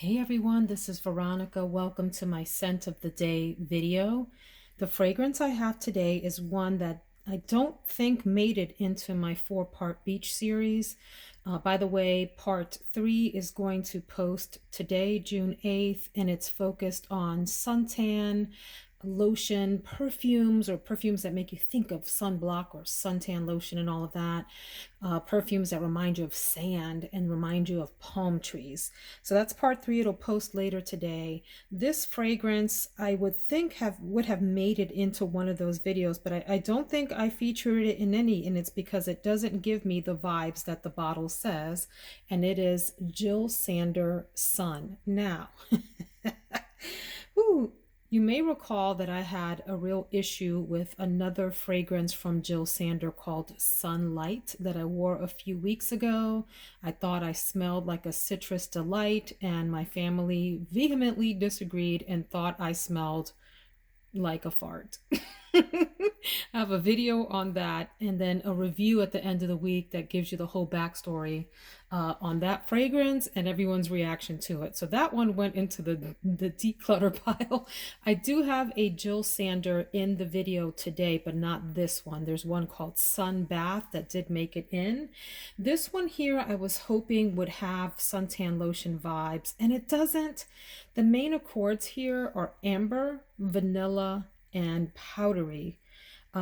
Hey everyone, this is Veronica. Welcome to my Scent of the Day video. The fragrance I have today is one that I don't think made it into my 4-part beach series. By the way, part 3 is going to post today, June 8th, and it's focused on suntan, lotion, perfumes, or perfumes that make you think of sunblock or suntan lotion and all of that. Perfumes that remind you of sand and remind you of palm trees. So that's part 3. It'll post later today. This fragrance I would think would have made it into one of those videos, but I don't think I featured it in any, and it's because it doesn't give me the vibes that the bottle says, and it is Jil Sander Sun. Now, ooh, you may recall that I had a real issue with another fragrance from Jil Sander called Sunlight that I wore a few weeks ago. I thought I smelled like a citrus delight, and my family vehemently disagreed and thought I smelled like a fart. I have a video on that and then a review at the end of the week that gives you the whole backstory on that fragrance and everyone's reaction to it. So that one went into the declutter pile. I do have a Jil Sander in the video today, but not this one. There's one called Sun Bath that did make it in. This one here I was hoping would have suntan lotion vibes, and it doesn't. The main accords here are amber, vanilla, and powdery.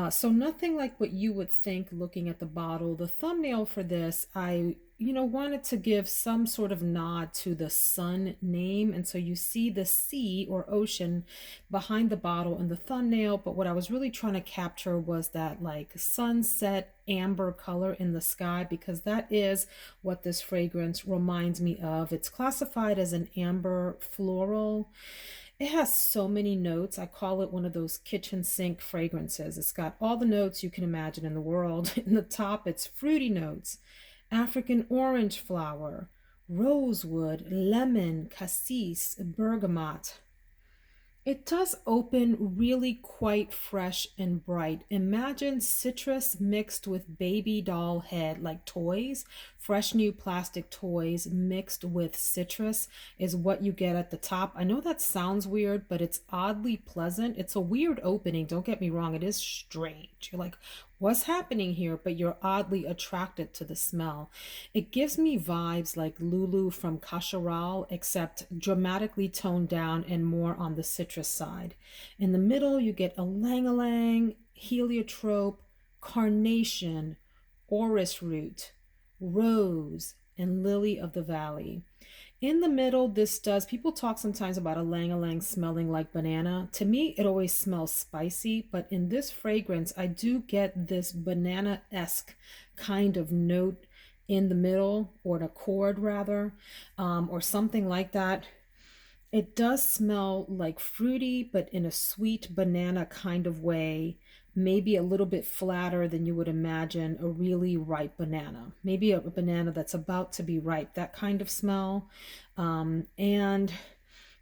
So nothing like what you would think looking at the bottle. The thumbnail for this, I wanted to give some sort of nod to the sun name. And so you see the sea or ocean behind the bottle in the thumbnail. But what I was really trying to capture was that like sunset amber color in the sky, because that is what this fragrance reminds me of. It's classified as an amber floral. It has so many notes. I call it one of those kitchen sink fragrances. It's got all the notes you can imagine in the world. In the top, it's fruity notes, African orange flower, rosewood, lemon, cassis, bergamot. It does open really quite fresh and bright. Imagine citrus mixed with baby doll head, like toys. Fresh new plastic toys mixed with citrus is what you get at the top. I know that sounds weird, but it's oddly pleasant. It's a weird opening, don't get me wrong. It is strange. You're like, what's happening here? But you're oddly attracted to the smell. It gives me vibes like Lulu from Cacharal, except dramatically toned down and more on the citrus side. In the middle, you get ylang-ylang, heliotrope, carnation, orris root, rose, and lily of the valley. In the middle, people talk sometimes about a ylang-ylang smelling like banana. To me, it always smells spicy, but in this fragrance, I do get this banana-esque kind of note in the middle, or an accord rather, or something like that. It does smell like fruity, but in a sweet banana kind of way, maybe a little bit flatter than you would imagine a really ripe banana. Maybe a banana that's about to be ripe, that kind of smell. And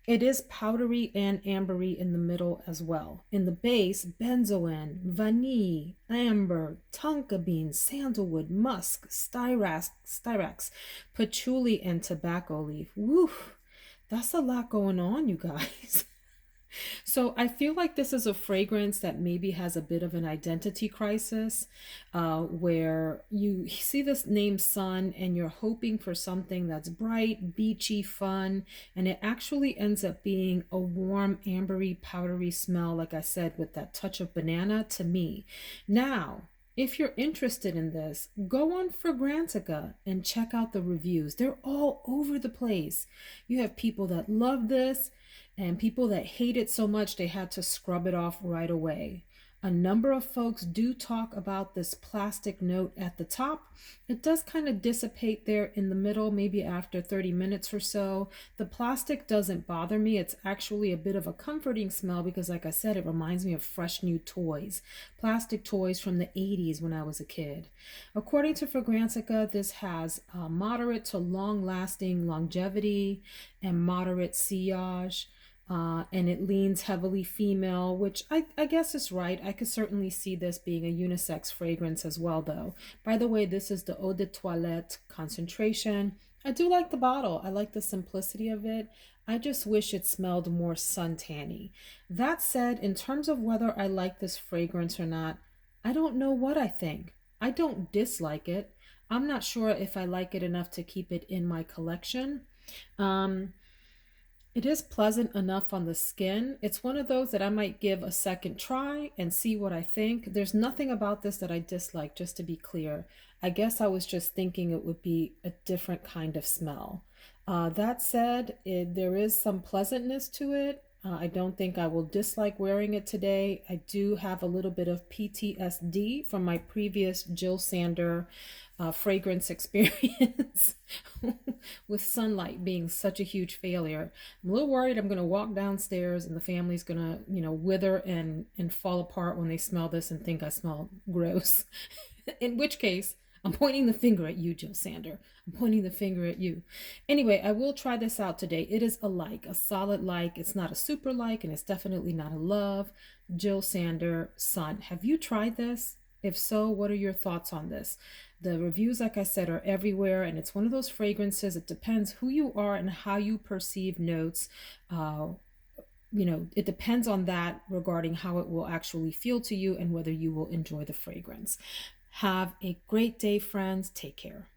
it is powdery and ambery in the middle as well. In the base, benzoin, vanille, amber, tonka bean, sandalwood, musk, styrax, patchouli, and tobacco leaf. Woo! That's a lot going on, you guys. So I feel like this is a fragrance that maybe has a bit of an identity crisis, where you see this name sun and you're hoping for something that's bright, beachy, fun, and it actually ends up being a warm, ambery, powdery smell, like I said, with that touch of banana to me. Now, if you're interested in this, go on Fragrantica and check out the reviews. They're all over the place. You have people that love this and people that hate it so much they had to scrub it off right away. A number of folks do talk about this plastic note at the top. It does kind of dissipate there in the middle, maybe after 30 minutes or so. The plastic doesn't bother me. It's actually a bit of a comforting smell because, like I said, it reminds me of fresh new toys. Plastic toys from the 80s when I was a kid. According to Fragrantica, this has moderate to long-lasting longevity and moderate sillage. And it leans heavily female, which I guess is right. I could certainly see this being a unisex fragrance as well, though. By the way, this is the Eau de Toilette concentration. I do like the bottle. I like the simplicity of it. I just wish it smelled more suntanny. That said, in terms of whether I like this fragrance or not, I don't know what I think. I don't dislike it. I'm not sure if I like it enough to keep it in my collection. Um, it is pleasant enough on the skin. It's one of those that I might give a second try and see what I think. There's nothing about this that I dislike, just to be clear. I guess I was just thinking it would be a different kind of smell. That said, there is some pleasantness to it. I don't think I will dislike wearing it today. I do have a little bit of PTSD from my previous Jill Sander fragrance experience with sunlight being such a huge failure. I'm a little worried I'm going to walk downstairs and the family's going to, wither and fall apart when they smell this and think I smell gross. In which case, I'm pointing the finger at you, Jill Sander. I'm pointing the finger at you. Anyway, I will try this out today. It is a like, a solid like. It's not a super like, and it's definitely not a love. Jill Sander, Sun. Have you tried this? If so, what are your thoughts on this? The reviews, like I said, are everywhere, and it's one of those fragrances. It depends who you are and how you perceive notes. Uh, it depends on that regarding how it will actually feel to you and whether you will enjoy the fragrance. Have a great day, friends. Take care.